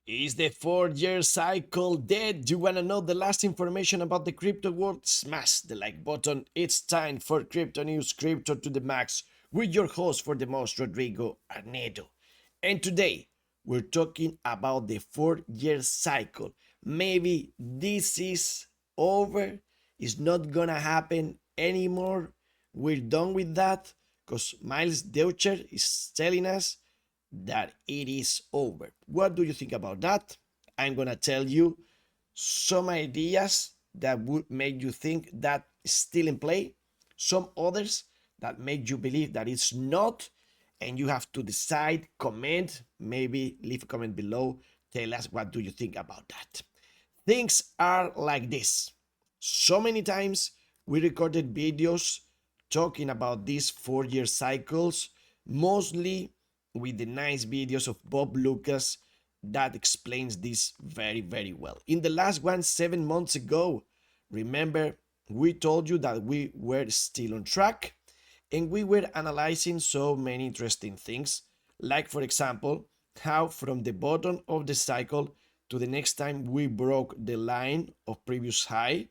Is the 4-year cycle dead? You wanna know the last information about the crypto world? Smash the like button. It's time for Crypto News, Crypto to the Max, with your host for the most, Rodrigo Arnedo. And today, we're talking about the 4-year cycle. Maybe this is over. It's not gonna happen anymore. We're done with that because Miles Deutscher is telling us that it is over. What do you think about that? I'm gonna tell you some ideas that would make you think that is still in play, some others that make you believe that it's not, and you have to decide. Comment, maybe leave a comment below, tell us what do you think about that. Things are like this. So many times we recorded videos talking about these 4-year cycles, mostly with the nice videos of Bob Lucas that explains this very, very well. In the last one, 7 months ago, remember, we told you that we were still on track and we were analyzing so many interesting things, like, for example, how from the bottom of the cycle to the next time we broke the line of previous high,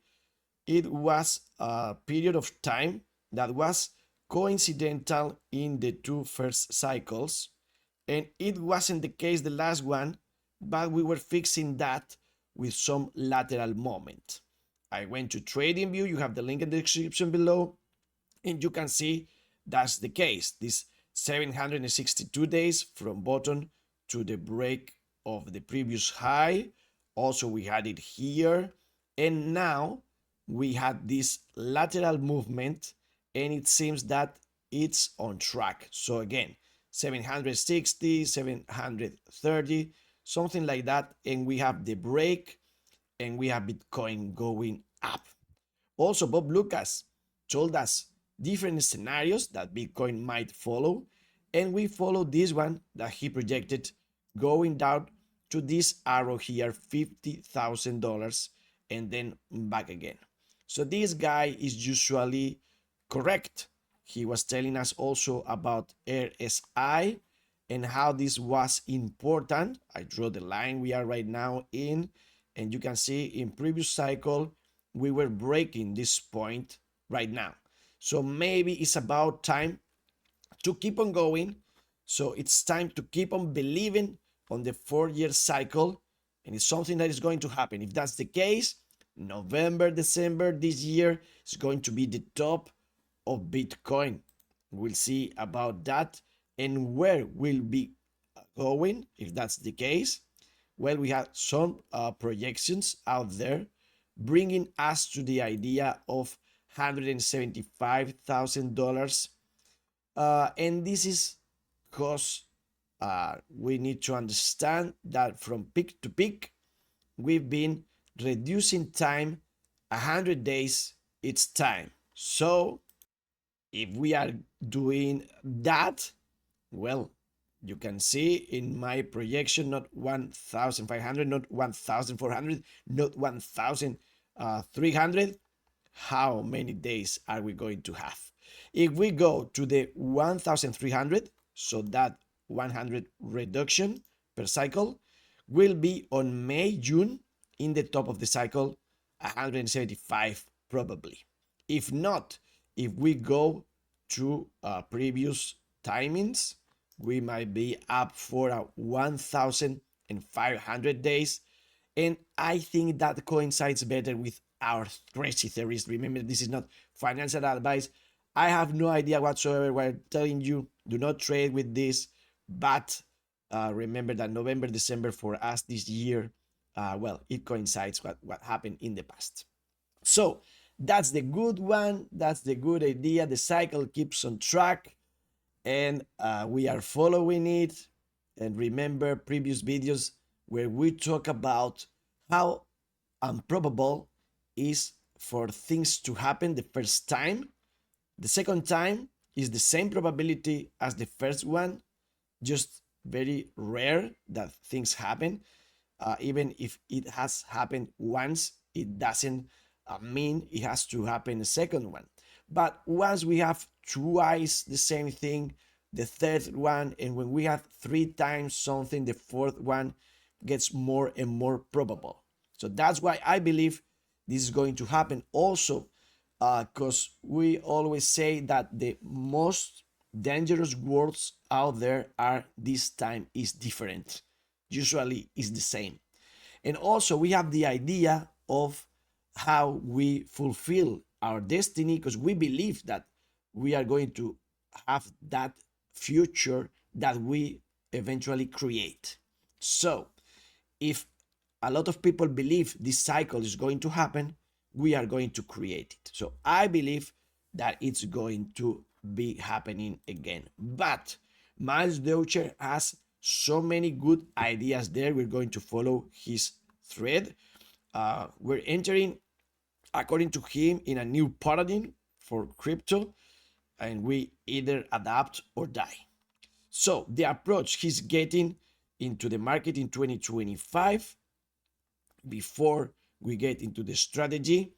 it was a period of time that was coincidental in the two first cycles, and it wasn't the case the last one, but we were fixing that with some lateral moment. I went to TradingView, you have the link in the description below, and you can see that's the case. This 762 days from bottom to the break of the previous high. Also, we had it here, and now we had this lateral movement, and it seems that it's on track. So again, 760, 730, something like that, and we have the break, and we have Bitcoin going up. Also, Bob Lucas told us different scenarios that Bitcoin might follow, and we followed this one that he projected going down to this arrow here, $50,000, and then back again. So this guy is usually correct. He was telling us also about RSI and how this was important. I draw the line we are right now in, and you can see in previous cycle we were breaking this point right now. So maybe it's about time to keep on going. So it's time to keep on believing on the 4-year cycle, and it's something that is going to happen. If that's the case, November, December this year is going to be the top of Bitcoin. We'll see about that and where we'll be going if that's the case. Well, we have some projections out there bringing us to the idea of $175,000. And this is because we need to understand that from peak to peak, we've been reducing time 100 days each time. So if we are doing that, well, you can see in my projection, not 1,500, not 1,400, not 1,300. How many days are we going to have? If we go to the 1,300, so that 100 reduction per cycle will be on May, June, in the top of the cycle, 175 probably. If not, if we go to previous timings, we might be up for 1,500 days. And I think that coincides better with our crazy theories. Remember, this is not financial advice. I have no idea whatsoever. We're telling you, do not trade with this. But remember that November, December for us this year, well, it coincides what happened in the past. So that's the good one. That's the good idea. The cycle keeps on track, and we are following it. And remember previous videos where we talk about how improbable is for things to happen the first time. The second time is the same probability as the first one, just very rare that things happen. Even if it has happened once, it doesn't mean it has to happen a second one. But once we have twice the same thing, the third one, and when we have 3 times something, the fourth one, gets more and more probable. So that's why I believe this is going to happen also, because we always say that the most dangerous words out there are this time is different. Usually is the same. And also we have the idea of how we fulfill our destiny, because we believe that we are going to have that future that we eventually create. So if a lot of people believe this cycle is going to happen, we are going to create it. So I believe that it's going to be happening again. But Miles Deutscher has so many good ideas there. We're going to follow his thread. We're entering, according to him, in a new paradigm for crypto, and we either adapt or die. So the approach he's getting into the market in 2025, before we get into the strategy,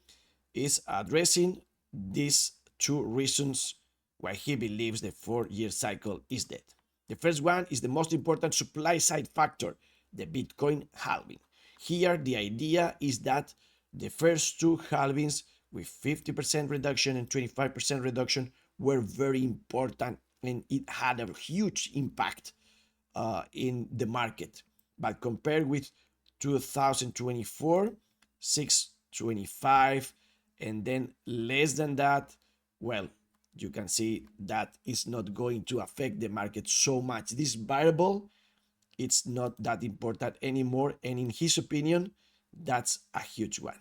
is addressing these two reasons why he believes the 4-year cycle is dead. The first one is the most important supply side factor, the Bitcoin halving. Here, the idea is that the first two halvings with 50% reduction and 25% reduction were very important, and it had a huge impact in the market. But compared with 2024, 625, and then less than that, well, you can see that it's not going to affect the market so much. This variable, it's not that important anymore, and in his opinion, that's a huge one.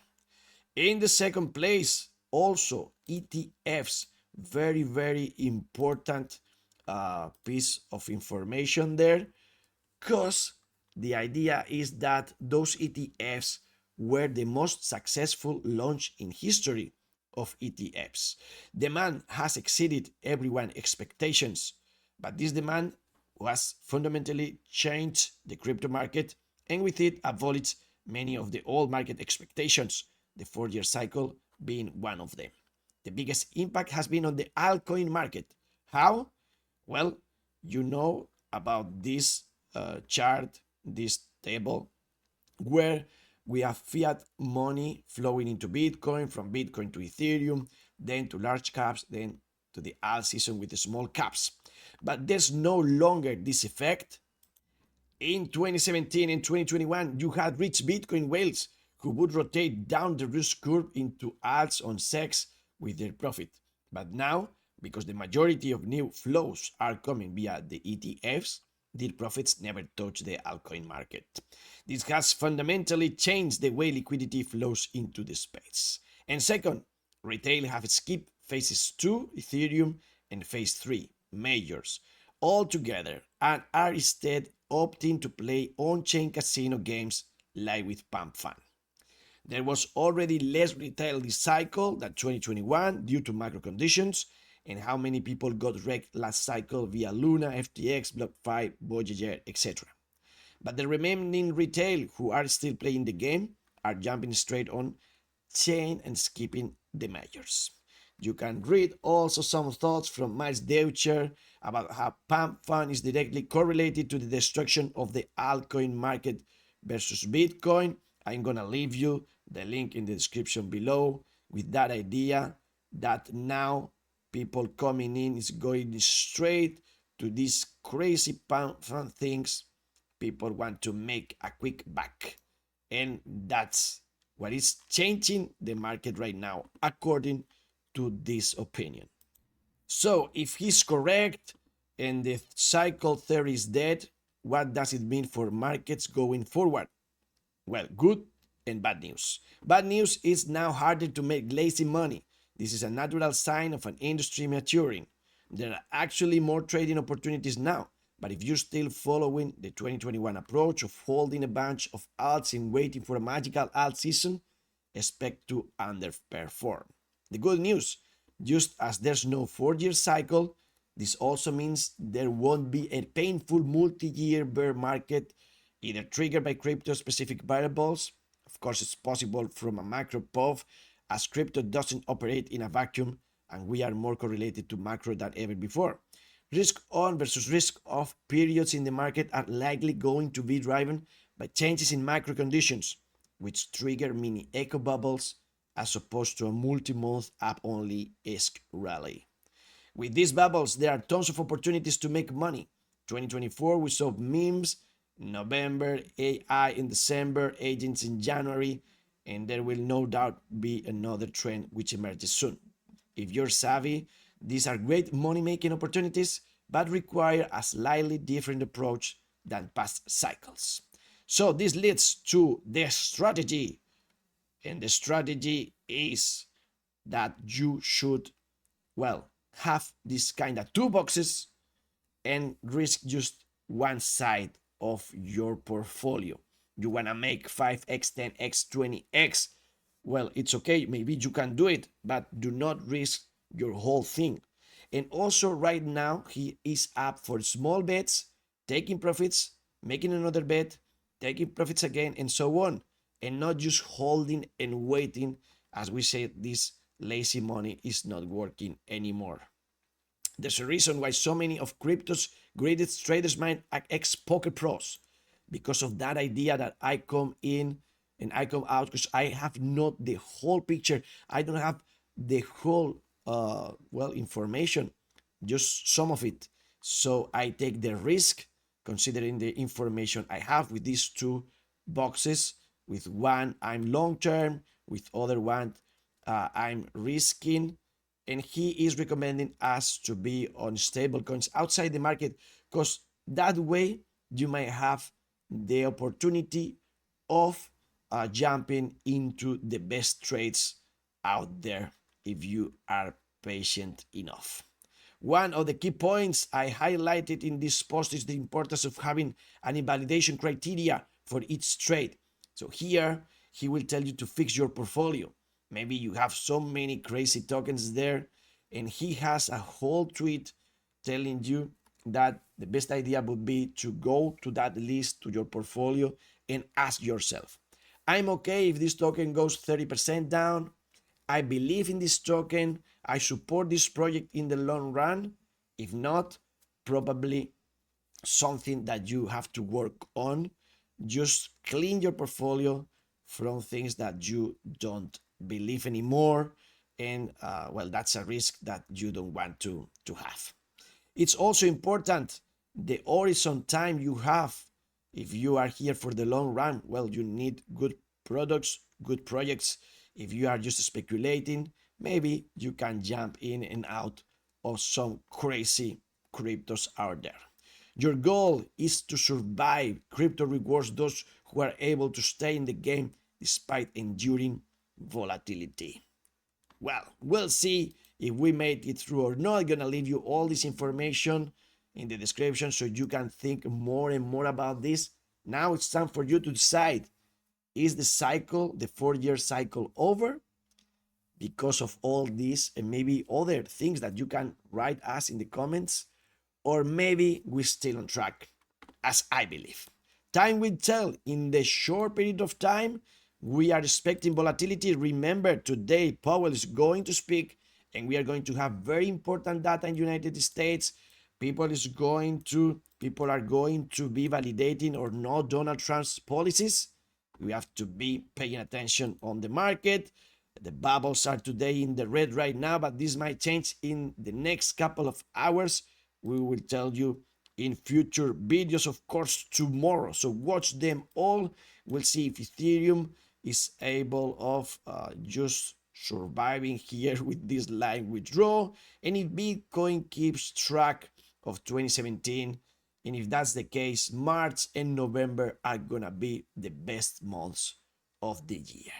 In the second place, also ETFs, very, very important piece of information there, because the idea is that those ETFs were the most successful launch in history of ETFs. Demand has exceeded everyone's expectations, but this demand was fundamentally changed the crypto market, and with it abolished many of the old market expectations, the 4-year cycle being one of them. The biggest impact has been on the altcoin market. How? Well, you know about this chart, this table, where we have fiat money flowing into Bitcoin, from Bitcoin to Ethereum, then to large caps, then to the alt season with the small caps. But there's no longer this effect. In 2017 and 2021, you had rich Bitcoin whales who would rotate down the risk curve into alts on SEX with their profit. But now, because the majority of new flows are coming via the ETFs, their profits never touch the altcoin market. This has fundamentally changed the way liquidity flows into the space. And second, retail have skipped phases 2, Ethereum, and phase 3, majors, all together, and are instead opting to play on-chain casino games like with Pump Fun. There was already less retail this cycle than 2021 due to macro conditions and how many people got wrecked last cycle via Luna, FTX, BlockFi, Voyager, etc. But the remaining retail who are still playing the game are jumping straight on chain and skipping the majors. You can read also some thoughts from Miles Deutscher about how Pump Fund is directly correlated to the destruction of the altcoin market versus Bitcoin. I'm gonna leave you the link in the description below with that idea that now people coming in is going straight to these crazy Pump Fund things. People want to make a quick buck, and that's what is changing the market right now, according to this opinion. So if he's correct and the cycle theory is dead, what does it mean for markets going forward? Well, good and bad news. Bad news is now harder to make lazy money. This is a natural sign of an industry maturing. There are actually more trading opportunities now, but if you're still following the 2021 approach of holding a bunch of alts and waiting for a magical alt season, expect to underperform. The good news, just as there's no 4-year cycle, this also means there won't be a painful multi-year bear market, either triggered by crypto-specific variables. Of course, it's possible from a macro POV, as crypto doesn't operate in a vacuum and we are more correlated to macro than ever before. Risk on versus risk off periods in the market are likely going to be driven by changes in macro conditions, which trigger mini echo bubbles as opposed to a multi-month up-only esque rally. With these bubbles, there are tons of opportunities to make money. 2024, we saw memes, November, AI in December, agents in January, and there will no doubt be another trend which emerges soon. If you're savvy, these are great money-making opportunities, but require a slightly different approach than past cycles. So this leads to the strategy, and the strategy is that you should, well, have this kind of two boxes and risk just one side of your portfolio. You want to make 5x, 10x, 20x. Well, it's okay. Maybe you can do it, but do not risk your whole thing. And also, right now, he is up for small bets, taking profits, making another bet, taking profits again, and so on. And not just holding and waiting. As we said, this lazy money is not working anymore. There's a reason why so many of crypto's greatest traders are ex-poker pros, because of that idea that I come in and I come out, because I have not the whole picture. I don't have the whole information, just some of it. So I take the risk considering the information I have with these two boxes. With one, I'm long term. With other one, I'm risking, and he is recommending us to be on stable coins outside the market, because that way you might have the opportunity of jumping into the best trades out there if you are patient enough. One of the key points I highlighted in this post is the importance of having an invalidation criteria for each trade. So here he will tell you to fix your portfolio. Maybe you have so many crazy tokens there, and he has a whole tweet telling you that the best idea would be to go to that list, to your portfolio, and ask yourself, I'm okay if this token goes 30% down. I believe in this token. I support this project in the long run. If not, probably something that you have to work on. Just clean your portfolio from things that you don't believe anymore. And well, that's a risk that you don't want to have. It's also important the horizon time you have. If you are here for the long run, well, you need good products, good projects. If you are just speculating, maybe you can jump in and out of some crazy cryptos out there. Your goal is to survive. Crypto rewards those who are able to stay in the game despite enduring volatility. Well, we'll see if we made it through or not. I'm gonna leave you all this information in the description so you can think more and more about this. Now it's time for you to decide, is the cycle, the 4-year cycle, over because of all this and maybe other things that you can write us in the comments, or maybe we're still on track, as I believe. Time will tell. In the short period of time, we are expecting volatility. Remember, today Powell is going to speak, and we are going to have very important data in the United States. People are going to be validating or not Donald Trump's policies. We have to be paying attention on the market. The bubbles are today in the red right now, but this might change in the next couple of hours. We will tell you in future videos, of course, tomorrow. So watch them all. We'll see if Ethereum is able of just surviving here with this line withdrawal, and if Bitcoin keeps track of 2017. And if that's the case, March and November are gonna be the best months of the year.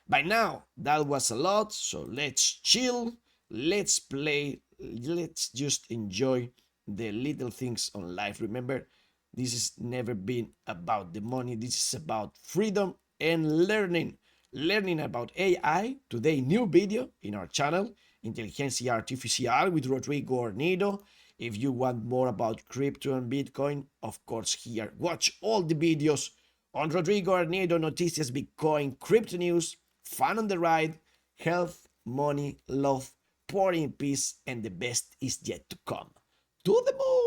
By now, that was a lot, so let's chill, let's play, let's just enjoy the little things on life. Remember, this has never been about the money. This is about freedom and learning. Learning about AI. Today, new video in our channel, Inteligencia Artificial with Rodrigo Ornido. If you want more about crypto and Bitcoin, of course, here, watch all the videos on Rodrigo Ornido, Noticias Bitcoin, CryptoNews, Fun on the Ride, Health, Money, Love, Pouring Peace, and the best is yet to come. To the moon!